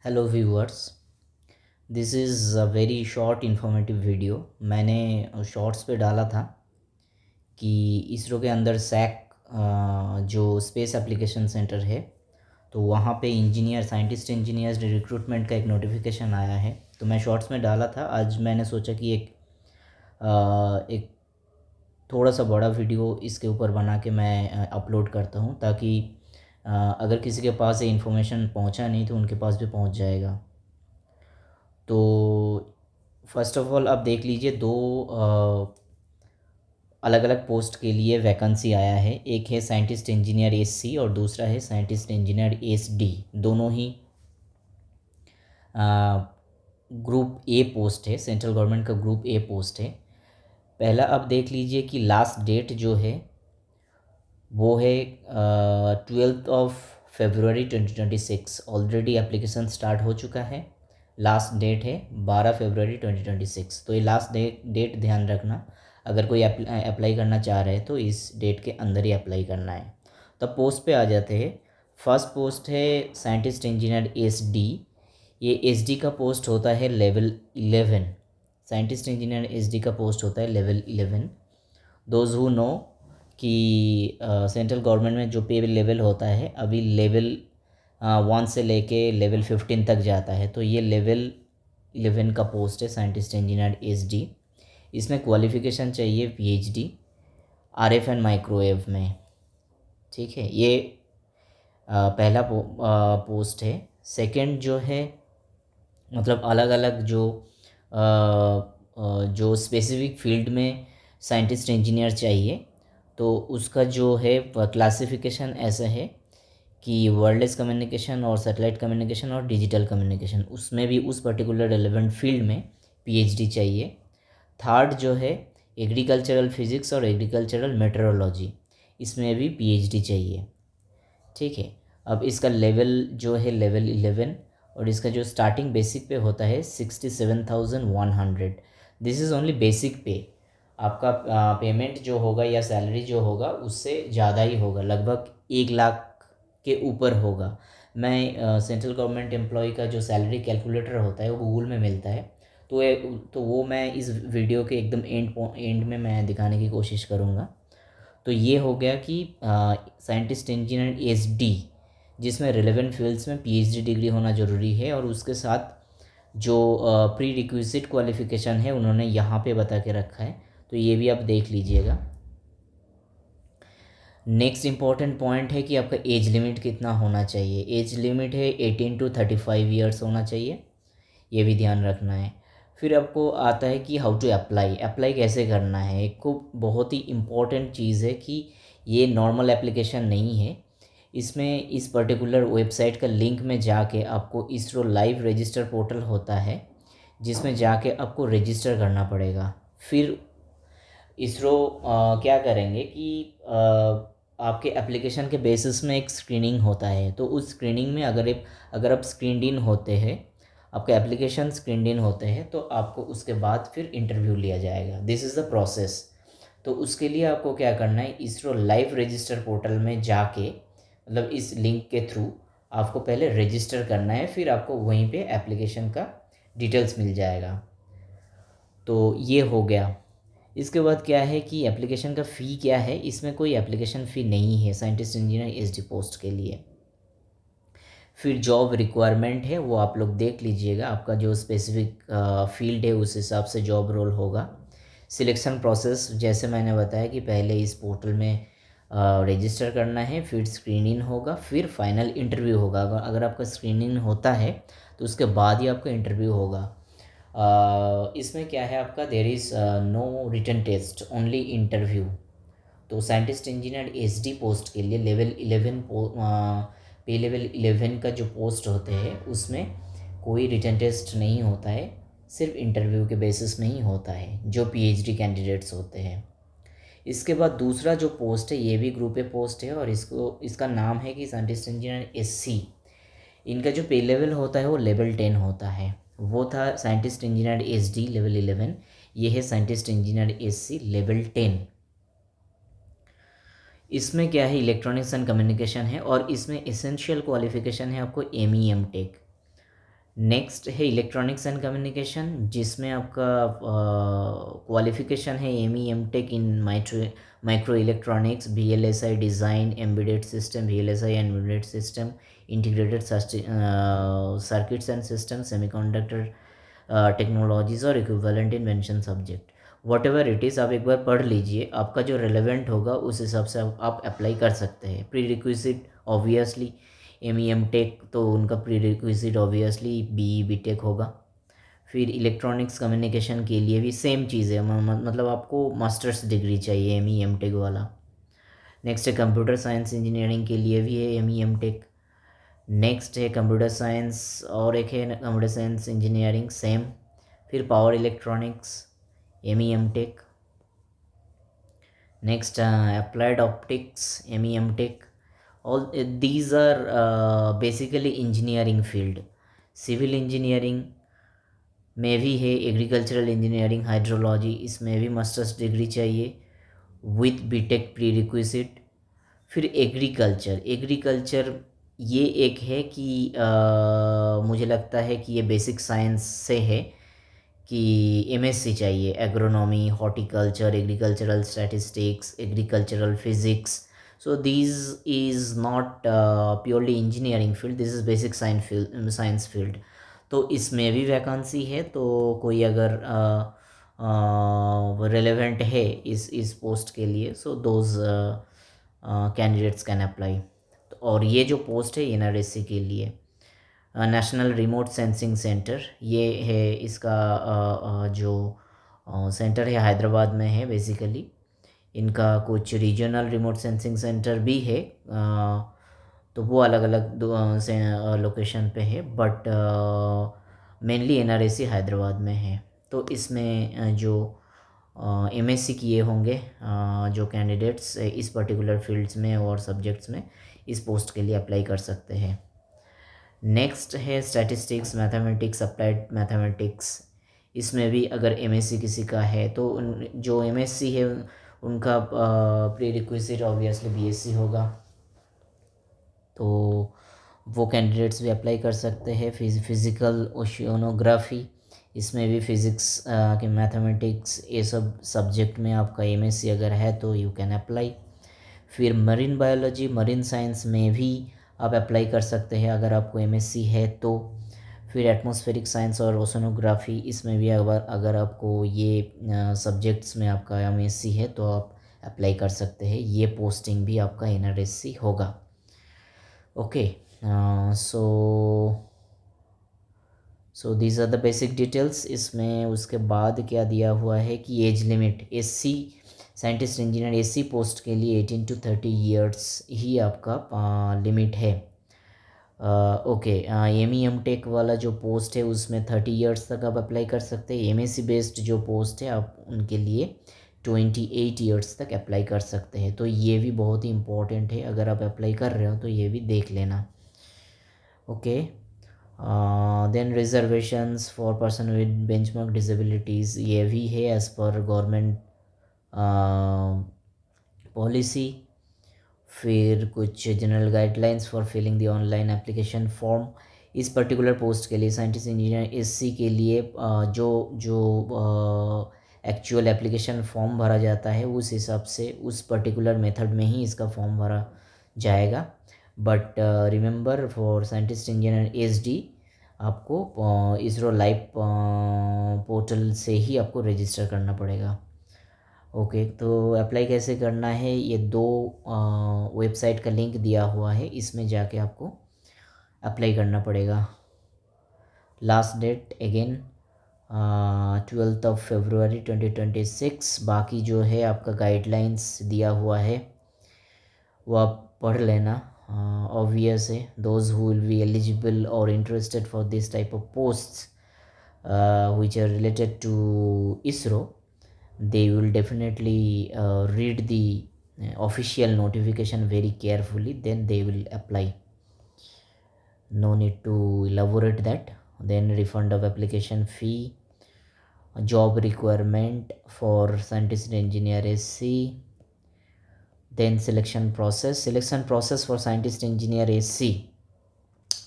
Hello viewers, this is a very short informative video. मैंने shorts पे डाला था कि इसरो के अंदर सैक जो स्पेस एप्लीकेशन सेंटर है, तो वहाँ पे साइंटिस्ट इंजीनियर्स रिक्रूटमेंट का एक नोटिफिकेशन आया है। तो मैं शॉर्ट्स में डाला था। आज मैंने सोचा कि एक थोड़ा सा बड़ा वीडियो इसके ऊपर बना के मैं अपलोड करता हूँ, ताकि अगर किसी के पास ये इन्फॉर्मेशन पहुँचा नहीं तो उनके पास भी पहुँच जाएगा। तो फर्स्ट ऑफ ऑल आप देख लीजिए, दो अलग अलग पोस्ट के लिए वैकेंसी आया है। एक है साइंटिस्ट इंजीनियर एस सी और दूसरा है साइंटिस्ट इंजीनियर एस डी। दोनों ही ग्रुप ए पोस्ट है, सेंट्रल गवर्नमेंट का ग्रुप ए पोस्ट है। पहला आप देख लीजिए कि लास्ट डेट जो है वो है 12 फरवरी 2026। ऑलरेडी एप्लीकेशन स्टार्ट हो चुका है। लास्ट डेट है 12 फरवरी 2026। तो ये लास्ट डेट ध्यान रखना। अगर कोई अप्लाई करना चाह रहे हैं तो इस डेट के अंदर ही अप्लाई करना है। तो पोस्ट पे आ जाते हैं। फर्स्ट पोस्ट है साइंटिस्ट इंजीनियर एस डी। ये एस डी का पोस्ट होता है level 11। Scientist engineer S D का पोस्ट होता है लेवल 11। दोज हु नो कि सेंट्रल गवर्नमेंट में जो पे लेवल होता है अभी लेवल 1 से लेके लेवल 15 तक जाता है। तो ये लेवल 11 का पोस्ट है साइंटिस्ट इंजीनियर एस डी। इसमें क्वालिफ़िकेशन चाहिए पीएचडी आरएफ एंड माइक्रोवेव में। ठीक है, ये पहला पोस्ट है। सेकंड जो है, मतलब अलग अलग जो स्पेसिफिक फील्ड में साइंटिस्ट इंजीनियर चाहिए, तो उसका जो है क्लासिफिकेशन ऐसा है कि वायरलेस कम्युनिकेशन और सैटेलाइट कम्युनिकेशन और डिजिटल कम्युनिकेशन, उसमें भी उस पर्टिकुलर रेलेवेंट फील्ड में पीएचडी चाहिए। थर्ड जो है एग्रीकल्चरल फिज़िक्स और एग्रीकल्चरल मेट्रोलॉजी, इसमें भी पीएचडी चाहिए। ठीक है, अब इसका लेवल जो है लेवल 11 और इसका जो स्टार्टिंग बेसिक पे होता है 67,100। दिस इज़ ओनली बेसिक पे। आपका पेमेंट जो होगा या सैलरी जो होगा उससे ज़्यादा ही होगा, लगभग 1 लाख के ऊपर होगा। मैं सेंट्रल गवर्नमेंट एम्प्लॉय का जो सैलरी कैलकुलेटर होता है वो गूगल में मिलता है। तो वो मैं इस वीडियो के एकदम एंड में मैं दिखाने की कोशिश करूँगा। तो ये हो गया कि साइंटिस्ट इंजीनियर एस डी, जिसमें रिलेवेंट फील्ड्स में पीएचडी डिग्री होना ज़रूरी है, और उसके साथ जो प्री रिक्विजिट क्वालिफ़िकेशन है उन्होंने यहाँ पे बता के रखा है। तो ये भी आप देख लीजिएगा। नेक्स्ट इम्पॉर्टेंट पॉइंट है कि आपका एज लिमिट कितना होना चाहिए। एज लिमिट है 18 to 35 ईयर्स होना चाहिए, ये भी ध्यान रखना है। फिर आपको आता है कि हाउ टू अप्लाई कैसे करना है। एक खूब बहुत ही इम्पॉर्टेंट चीज़ है कि ये नॉर्मल एप्लीकेशन नहीं है। इसमें इस पर्टिकुलर वेबसाइट का लिंक में जाके आपको इसरो लाइव रजिस्टर पोर्टल होता है, जिसमें जाके आपको रजिस्टर करना पड़ेगा। फिर इसरो क्या करेंगे कि आपके एप्लीकेशन के बेसिस में एक स्क्रीनिंग होता है। तो उस स्क्रीनिंग में अगर आप स्क्रीनड इन होते हैं, आपके एप्लीकेशन स्क्रीनड इन होते हैं, तो आपको उसके बाद फिर इंटरव्यू लिया जाएगा। This is the process. तो उसके लिए आपको क्या करना है, इसरो लाइव रजिस्टर पोर्टल में जाके, मतलब इस लिंक के थ्रू आपको पहले रजिस्टर करना है, फिर आपको वहीं पे एप्लीकेशन का डिटेल्स मिल जाएगा। तो ये हो गया। इसके बाद क्या है कि एप्लीकेशन का फ़ी क्या है। इसमें कोई एप्लीकेशन फ़ी नहीं है साइंटिस्ट इंजीनियर एसडी पोस्ट के लिए। फिर जॉब रिक्वायरमेंट है वो आप लोग देख लीजिएगा, आपका जो स्पेसिफिक फील्ड है उस हिसाब से जॉब रोल होगा। सिलेक्शन प्रोसेस जैसे मैंने बताया कि पहले इस पोर्टल में रजिस्टर करना है, फिर स्क्रीनिंग होगा, फिर फाइनल इंटरव्यू होगा। अगर आपका स्क्रीनिंग होता है तो उसके बाद ही आपका इंटरव्यू होगा। इसमें क्या है आपका, there is no written test, only interview. तो साइंटिस्ट इंजीनियर एसडी पोस्ट के लिए लेवल 11 पे लेवल 11 का जो पोस्ट होते हैं उसमें कोई रिटन टेस्ट नहीं होता है, सिर्फ इंटरव्यू के बेसिस में ही होता है जो पीएचडी कैंडिडेट्स होते हैं। इसके बाद दूसरा जो पोस्ट है ये भी ग्रुप ए पोस्ट है, और इसका नाम है कि साइंटिस्ट इंजीनियर एससी। इनका जो पे लेवल होता है वो लेवल 10 होता है। वो था साइंटिस्ट इंजीनियर एसडी लेवल 11, ये है साइंटिस्ट इंजीनियर एससी लेवल 10। इसमें क्या है, इलेक्ट्रॉनिक्स एंड कम्युनिकेशन है, और इसमें एसेंशियल क्वालिफिकेशन है आपको एम टेक। नेक्स्ट है इलेक्ट्रॉनिक्स एंड कम्युनिकेशन, जिसमें आपका क्वालिफिकेशन है M Tech in micro electronics, VLSI design, embedded system, VLSI embedded system, integrated circuits and system, semiconductor technologies और equivalent invention subject. Whatever it is, आप एक बार पढ़ लीजिए, आपका जो रेलेवेंट होगा उस हिसाब से आप अप्लाई कर सकते हैं। Prerequisite obviously M tech, तो उनका prerequisite obviously B tech होगा। फिर इलेक्ट्रॉनिक्स कम्युनिकेशन के लिए भी सेम चीज़ है, मतलब आपको मास्टर्स डिग्री चाहिए एम टेक वाला। नेक्स्ट है कंप्यूटर साइंस इंजीनियरिंग के लिए भी है एम टेक। नेक्स्ट है कंप्यूटर साइंस, और एक है कंप्यूटर साइंस इंजीनियरिंग सेम। फिर power electronics M take. Next applied optics M tech. All these are basically engineering field. Civil engineering में भी है, एग्रीकल्चरल इंजीनियरिंग, हाइड्रोलॉजी, इसमें भी मास्टर्स डिग्री चाहिए विथ बीटेक प्री रिक्विजिट। फिर एग्रीकल्चर ये एक है कि मुझे लगता है कि ये बेसिक साइंस से है कि MSc चाहिए, agronomy, horticulture, agricultural statistics, agricultural physics. So this is not purely engineering field, this is basic science field. तो इसमें भी वैकेंसी है, तो कोई अगर रेलेवेंट है इस पोस्ट के लिए, so those candidates can apply. और ये जो पोस्ट है NRSC के लिए, नेशनल रिमोट सेंसिंग सेंटर, ये है इसका जो सेंटर है हैदराबाद में है बेसिकली। इनका कुछ रीजनल रिमोट सेंसिंग सेंटर भी है, तो वो अलग अलग से लोकेशन पे है, बट मेनली NRSC हैदराबाद में है। तो इसमें जो MSc किए होंगे जो कैंडिडेट्स इस पर्टिकुलर फील्ड्स में और सब्जेक्ट्स में, इस पोस्ट के लिए अप्लाई कर सकते हैं। नेक्स्ट है स्टैटिस्टिक्स, मैथमेटिक्स, अप्लाइड मैथमेटिक्स। इसमें भी अगर MSc किसी का है तो जो MSc है उनका प्री रिक्विजिट ऑब्वियसली BSc होगा, तो वो कैंडिडेट्स भी अप्लाई कर सकते हैं। फिज़िकल ओशियोनोग्राफी, इसमें भी फिज़िक्स के मैथमेटिक्स, ये सब सब्जेक्ट में आपका MSc अगर है तो यू कैन अप्लाई। फिर मरीन बायोलॉजी, मरीन साइंस में भी आप अप्लाई कर सकते हैं अगर आपको MSc है तो। फिर एटमॉस्फेरिक साइंस और ओशनोग्राफी, इसमें भी अगर आपको ये सब्जेक्ट्स में आपका MSc है तो आप अप्लाई कर सकते हैं। ये पोस्टिंग भी आपका NRSC होगा। Okay, so these are the basic details. इसमें उसके बाद क्या दिया हुआ है कि age limit, SC scientist engineer SC post के लिए 18 to 30 ईयर्स ही आपका लिमिट है। ओके, एम टेक वाला जो पोस्ट है उसमें 30 ईयर्स तक आप अप्लाई कर सकते हैं। MSc बेस्ड जो पोस्ट है आप उनके लिए 28 ईयर्स तक अप्लाई कर सकते हैं। तो ये भी बहुत ही इम्पोर्टेंट है, अगर आप अप्लाई कर रहे हो तो ये भी देख लेना। Okay, then reservations for person with benchmark disabilities, ये भी है एज़ पर गवर्नमेंट पॉलिसी। फिर कुछ general guidelines for filling the online application form. इस पर्टिकुलर पोस्ट के लिए साइंटिस्ट इंजीनियर SC के लिए जो जो एक्चुअल एप्लीकेशन फॉर्म भरा जाता है उस हिसाब से उस पर्टिकुलर मेथड में ही इसका फॉर्म भरा जाएगा। But remember for scientist engineer SD आपको इसरो लाइव पोर्टल से ही आपको रजिस्टर करना पड़ेगा। ओके, तो अप्लाई कैसे करना है, ये दो वेबसाइट का लिंक दिया हुआ है, इसमें जाके आपको अप्लाई करना पड़ेगा। लास्ट डेट अगेन 12 फरवरी 2026। बाकी जो है आपका गाइडलाइंस दिया हुआ है वो आप पढ़ लेना। ऑब्वियस है, those who will be eligible और interested for this type of posts which are related to ISRO, they will definitely read the official notification very carefully, then they will apply. No need to elaborate that. Then refund of application fee, job requirement for scientist engineer SC, then selection process for scientist engineer SC.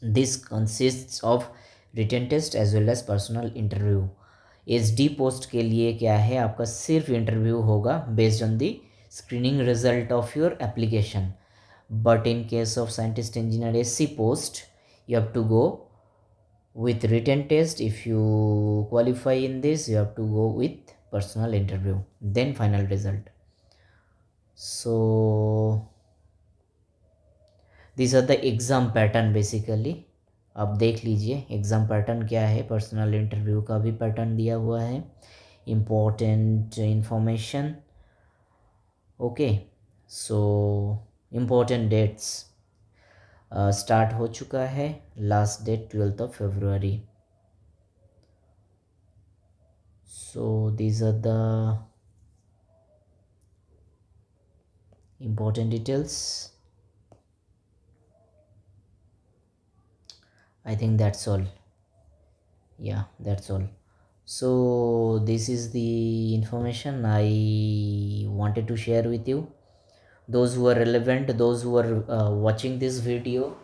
This consists of written test as well as personal interview. HD post के लिए क्या है, आपका सिर्फ interview होगा based on the screening result of your application. But in case of scientist engineer SC post, you have to go with written test. If you qualify in this, you have to go with personal interview, then final result. So these are the exam pattern basically. आप देख लीजिए exam pattern क्या है, personal interview का भी pattern दिया हुआ है, important information. Okay, so important dates start हो चुका है, last date 12th of February. So these are the important details. I think that's all. Yeah, that's all. So this is the information I wanted to share with you. Those who are relevant, those who are watching this video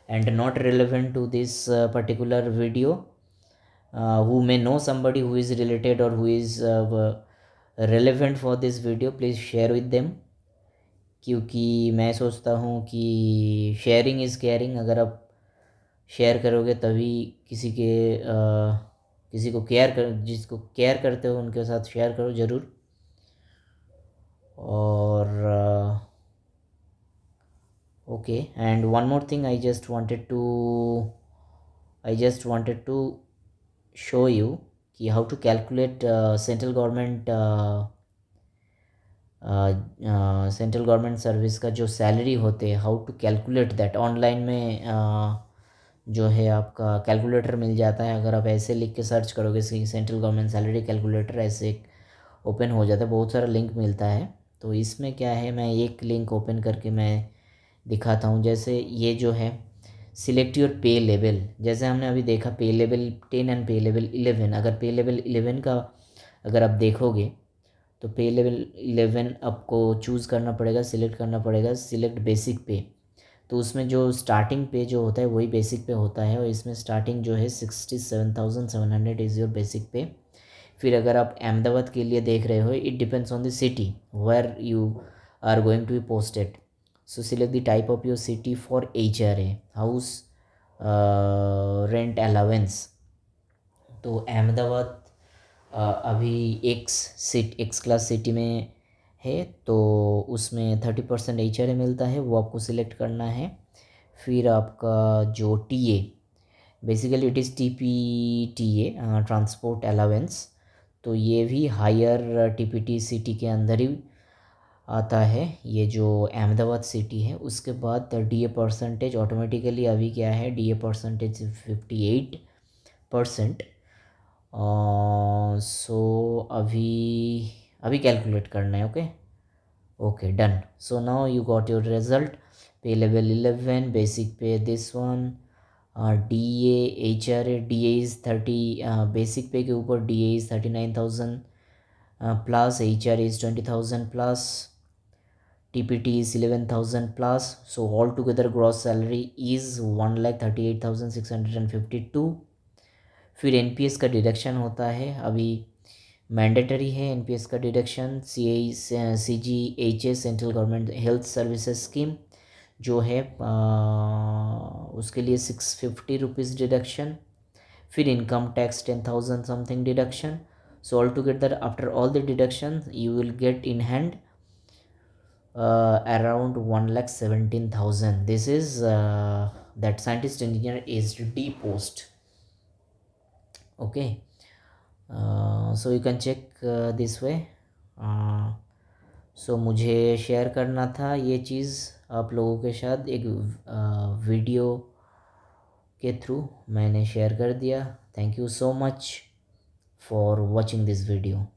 and not relevant to this particular video, who may know somebody who is related or who is relevant for this video, please share with them. क्योंकि मैं सोचता हूँ कि sharing is caring. अगर आप share करोगे तभी किसी को केयर कर, जिसको केयर करते हो उनके साथ शेयर करो ज़रूर। और okay, and one more thing, I just wanted to show you कि how to calculate central government service का जो सैलरी होते हैं, how to calculate that. Online में जो है आपका कैलकुलेटर मिल जाता है। अगर आप ऐसे लिख के सर्च करोगे सेंट्रल गवर्नमेंट सैलरी कैलकुलेटर, ऐसे ओपन हो जाता है, बहुत सारा लिंक मिलता है। तो इसमें क्या है, मैं एक लिंक ओपन करके मैं दिखाता हूँ। जैसे ये जो है सिलेक्ट योर पे लेवल, जैसे हमने अभी देखा पे लेवल 10 एंड पे लेवल 11। अगर पे लेवल 11 का अगर आप देखोगे तो पे लेवल 11 आपको चूज़ करना पड़ेगा, सिलेक्ट करना पड़ेगा, सिलेक्ट बेसिक पे। तो उसमें जो स्टार्टिंग पे जो होता है वही बेसिक पे होता है, और इसमें स्टार्टिंग जो है 67,700 इज़ योर बेसिक पे। फिर अगर आप अहमदाबाद के लिए देख रहे हो, it depends on the city where you are going to be posted. So select the type of your city for HRA, house rent allowance। तो अहमदाबाद अभी एक्स क्लास सिटी में है, तो उसमें 30% HRA मिलता है, वो आपको सिलेक्ट करना है। फिर आपका जो TA, basically it is TPTA, transport allowance, तो ये भी हायर TPT सिटी के अंदर ही आता है, ये जो अहमदाबाद सिटी है। उसके बाद DA परसेंटेज ऑटोमेटिकली अभी क्या है, DA परसेंटेज 58%। सो अभी कैलकुलेट करना है। Okay done. So now you got your result. पे लेवल 11, बेसिक पे this one, DA HRA, DA is 30, basic पे के ऊपर DA is 39,000 plus, HRA is 20,000 plus, TPT is 11,000 plus. So altogether gross salary is 1,38,652। फिर NPS का deduction होता है, अभी मैंडेटरी है NPS का deduction. CGHS central government health services scheme जो है उसके लिए 650 रुपीज़ डिडक्शन। फिर income tax 10,000 something deduction. So all together after all the deduction you will get in hand around 1,17,000. This is that scientist engineer HD post. Okay, so you can check this way. So मुझे share करना था ये चीज़ आप लोगों के साथ, एक video के थ्रू मैंने शेयर कर दिया। Thank you so much for watching this video.